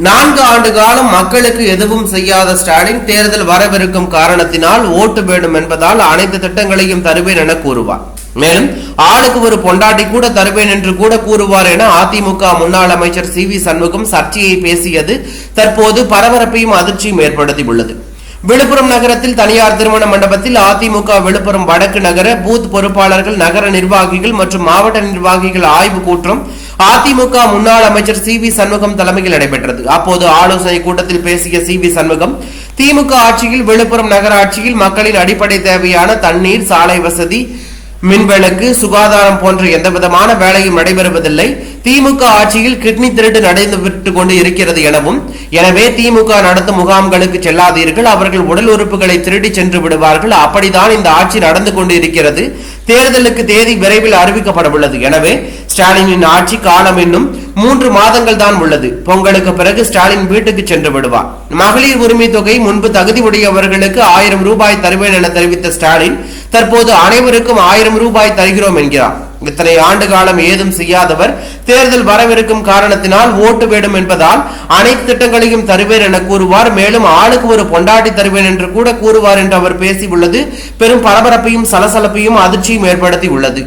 4 ஆண்டு காலம் மக்களுக்கு எதுவும் செய்யாத ஸ்டாலின் தேர்தல் வரவிருக்கும் காரணத்தினால் ஓட்டு வேண்டும் என்பதால் அனைத்து திட்டங்களையும் தருவேன் என கூறுவார். மேலும் ஆளுக்கு ஒரு பொண்டாட்டி கூட தருவேன் என்று கூட கூறுவார் என அதிமுக முன்னாள் அமைச்சர் சி.வி. சண்முகம் சர்ச்சையை பேசியது தற்போது பரபரப்பையும் அதிர்ச்சியும் ஏற்படுத்தியுள்ளது. விழுப்புரம் நகரத்தில் தனியார் திருமண மண்டபத்தில் அதிமுக விழுப்புரம் வடக்கு நகர பூத் பொறுப்பாளர்கள், நகர நிர்வாகிகள் மற்றும் மாவட்ட நிர்வாகிகள் ஆய்வு கூட்டம் அதிமுக முன்னாள் அமைச்சர் சி.வி. சண்முகம் தலைமையில் நடைபெற்றது. அப்போது ஆலோசனை கூட்டத்தில் பேசிய சி.வி. சண்முகம், திமுக ஆட்சியில் விழுப்புரம் நகராட்சியில் மக்களின் அடிப்படை தேவையான தண்ணீர், சாலை வசதி, மின்விளக்கு, சுகாதாரம் போன்ற எந்தவிதமான வேலையும் நடைபெறுவதில்லை. திமுக ஆட்சியில் கிட்னி திருட்டு நடைபெற்றுக் கொண்டு இருக்கிறது எனவும், எனவே திமுக நடத்தும் முகாம்களுக்கு செல்லாதீர்கள், அவர்கள் உடல் உறுப்புகளை திருடி சென்று விடுவார்கள், அப்படித்தான் இந்த ஆட்சி நடந்து கொண்டு இருக்கிறது. தேர்தலுக்கு தேதி விரைவில் அறிவிக்கப்பட உள்ளது. எனவே ஸ்டாலினின் ஆட்சி காலம் இன்னும் 3 மாதங்கள் தான் உள்ளது. பொங்கலுக்கு பிறகு ஸ்டாலின் வீட்டுக்கு சென்று விடுவார். மகளிர் உரிமை தொகை முன்பு தகுதி உடையவர்களுக்கு 1000 ரூபாய் தருவேன் என தெரிவித்த ஸ்டாலின் தற்போது அனைவருக்கும் 1000 ரூபாய் தருகிறோம் என்கிறார். இத்தனை ஆண்டு காலம் ஏதும் செய்யாதவர் தேர்தல் வரவிருக்கும் காரணத்தினால் ஓட்டு வேண்டும் என்பதால் அனைத்து திட்டங்களையும் தருவேன் என கூறுவார். மேலும் ஆளுக்கு ஒரு பொண்டாட்டி தருவேன் என்று கூட கூறுவார் என்று அவர் பேசியுள்ளது பெரும் பரபரப்பையும் சலசலப்பையும் அதிர்ச்சியும் ஏற்படுத்தி உள்ளது.